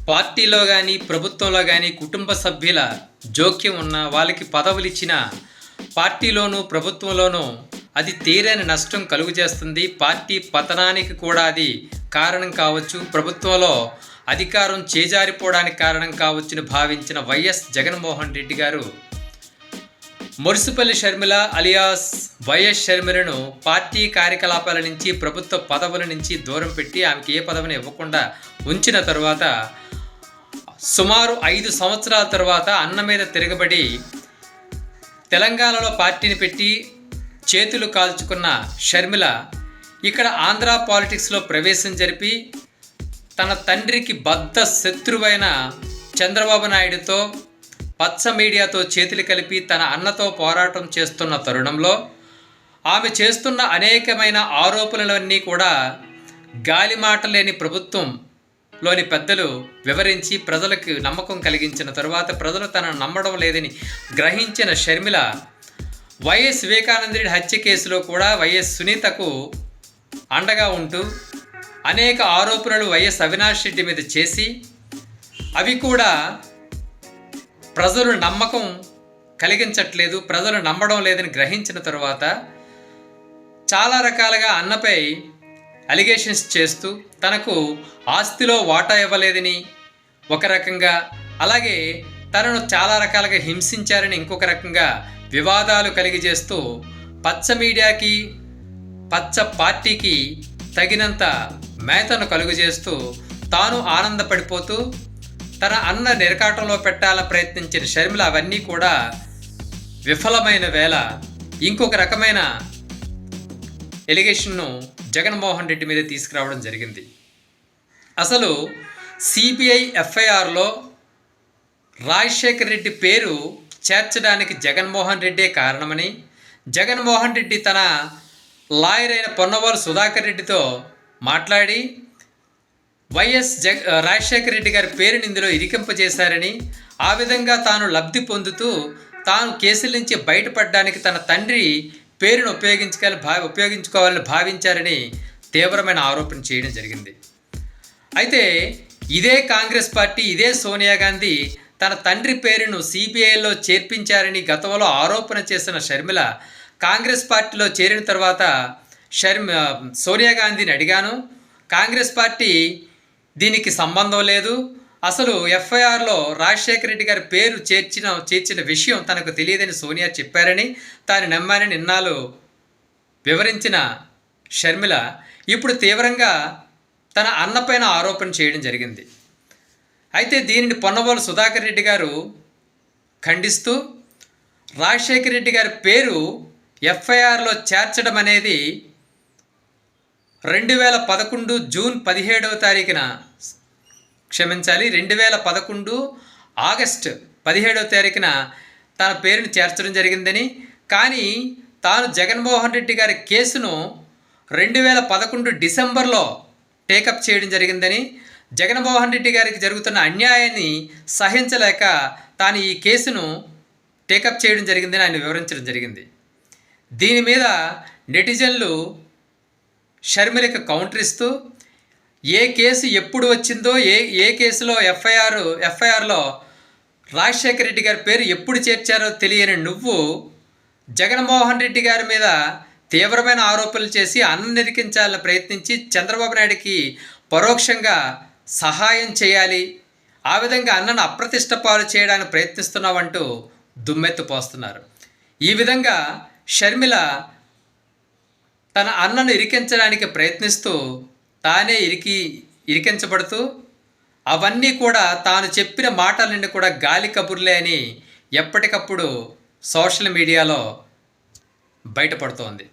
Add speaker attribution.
Speaker 1: పార్టీలో కానీ ప్రభుత్వంలో కానీ కుటుంబ సభ్యుల జోక్యం ఉన్న వాళ్ళకి పదవులు ఇచ్చిన పార్టీలోనూ ప్రభుత్వంలోనూ అది తీరని నష్టం కలుగు చేస్తుంది. పార్టీ పతనానికి కూడా అది కారణం కావచ్చు. ప్రభుత్వంలో అధికారం చేజారిపోవడానికి కారణం కావచ్చని భావించిన వైఎస్ జగన్మోహన్ రెడ్డి గారు మురిసిపల్లి షర్మిల అలియాస్ వైఎస్ షర్మిలను పార్టీ కార్యకలాపాల నుంచి ప్రభుత్వ పదవుల నుంచి దూరం పెట్టి ఆమెకి ఏ పదవిని ఇవ్వకుండా ఉంచిన తరువాత సుమారు 5 సంవత్సరాల తర్వాత అన్న మీద తిరగబడి తెలంగాణలో పార్టీని పెట్టి చేతులు కాల్చుకున్న షర్మిల ఇక్కడ ఆంధ్ర పాలిటిక్స్లో ప్రవేశం జరిపి తన తండ్రికి బద్ధ శత్రువైన చంద్రబాబు నాయుడుతో పచ్చ మీడియాతో చేతులు కలిపి తన అన్నతో పోరాటం చేస్తున్న తరుణంలో ఆమె చేస్తున్న అనేకమైన ఆరోపణలన్నీ కూడా గాలి మాట లేని ప్రభుత్వంలోని పెద్దలు వివరించి ప్రజలకు నమ్మకం కలిగించిన తరువాత ప్రజలు తనను నమ్మడం లేదని గ్రహించిన షర్మిల వైఎస్ వివేకానందరెడ్డి హత్య కేసులో కూడా వైఎస్ సునీతకు అండగా ఉంటూ అనేక ఆరోపణలు వైఎస్ అవినాష్ రెడ్డి మీద చేసి అవి కూడా ప్రజలు నమ్మకం కలిగించట్లేదు, ప్రజలు నమ్మడం లేదని గ్రహించిన తరువాత చాలా రకాలుగా అన్నపై అలిగేషన్స్ చేస్తూ తనకు ఆస్తిలో వాటా ఇవ్వలేదని ఒక రకంగా, అలాగే తనను చాలా రకాలుగా హింసించారని ఇంకొక రకంగా వివాదాలు కలిగజేస్తూ పచ్చ మీడియాకి పచ్చ పార్టీకి తగినంత మేతను కలుగజేస్తూ తాను ఆనందపడిపోతూ తన అన్న నిరకాటంలో పెట్టాలని ప్రయత్నించిన షర్మిల అవన్నీ కూడా విఫలమైన వేళ ఇంకొక రకమైన ఎలిగేషన్ను జగన్మోహన్ రెడ్డి మీద తీసుకురావడం జరిగింది. అసలు సిబిఐ ఎఫ్ఐఆర్లో రాజశేఖర్ రెడ్డి పేరు చేర్చడానికి జగన్మోహన్ రెడ్డే కారణమని, జగన్మోహన్ రెడ్డి తన లాయర్ అయిన పొన్నవాలు సుధాకర్ రెడ్డితో మాట్లాడి రాజశేఖర రెడ్డి గారి పేరుని ఇందులో ఇరికింపజేశారని, ఆ విధంగా తాను లబ్ధి పొందుతూ తాను కేసుల నుంచి బయటపడడానికి తన తండ్రి పేరును ఉపయోగించుకోవాలని భావించారని తీవ్రమైన ఆరోపణ చేయడం జరిగింది. అయితే ఇదే కాంగ్రెస్ పార్టీ, ఇదే సోనియా గాంధీ తన తండ్రి పేరును సిబిఐలో చేర్పించారని గతంలో ఆరోపణ చేసిన షర్మిల కాంగ్రెస్ పార్టీలో చేరిన తర్వాత సోనియా గాంధీని అడిగాను, కాంగ్రెస్ పార్టీ దీనికి సంబంధం లేదు, అసలు ఎఫ్ఐఆర్లో రాజశేఖర రెడ్డి గారి పేరు చేర్చిన విషయం తనకు తెలియదని సోనియా చెప్పారని తాను నమ్మానని ఇన్నాళ్ళు వివరించిన షర్మిల ఇప్పుడు తీవ్రంగా తన అన్నపైన ఆరోపణ చేయడం జరిగింది. అయితే దీనిని పొన్నవాలు సుధాకర్ రెడ్డి గారు ఖండిస్తూ రాజశేఖర రెడ్డి గారి పేరు ఎఫ్ఐఆర్లో చేర్చడం అనేది 2011 జూన్ 17వ తారీఖున 2011 ఆగస్టు 17వ తారీఖున తన పేరుని చేర్చడం జరిగిందని, కానీ తాను జగన్మోహన్ రెడ్డి గారి కేసును 2011 డిసెంబర్లో టేకప్ చేయడం జరిగిందని, జగన్మోహన్ రెడ్డి గారికి జరుగుతున్న అన్యాయాన్ని సహించలేక తాను ఈ కేసును టేకప్ చేయడం జరిగిందని ఆయన వివరించడం జరిగింది. దీని మీద నెటిజన్లు షర్మిలకు కౌంటర్ ఇస్తూ ఏ కేసు ఎప్పుడు వచ్చిందో, ఏ కేసులో ఎఫ్ఐఆర్లో రాజశేఖర రెడ్డి గారి పేరు ఎప్పుడు చేర్చారో తెలియని నువ్వు జగన్మోహన్ రెడ్డి గారి మీద తీవ్రమైన ఆరోపణలు చేసి అన్నం నిరికించాలని ప్రయత్నించి చంద్రబాబు నాయుడికి పరోక్షంగా సహాయం చేయాలి, ఆ విధంగా అన్నను అప్రతిష్ట పాలు చేయడానికి ప్రయత్నిస్తున్నావంటూ దుమ్మెత్తు పోస్తున్నారు. ఈ విధంగా షర్మిల తన అన్నను ఇరికించడానికి ప్రయత్నిస్తూ తానే ఇరికించబడుతూ అవన్నీ కూడా తాను చెప్పిన మాటలన్నీ కూడా గాలి కబుర్లే అని ఎప్పటికప్పుడు సోషల్ మీడియాలో బయటపడుతోంది.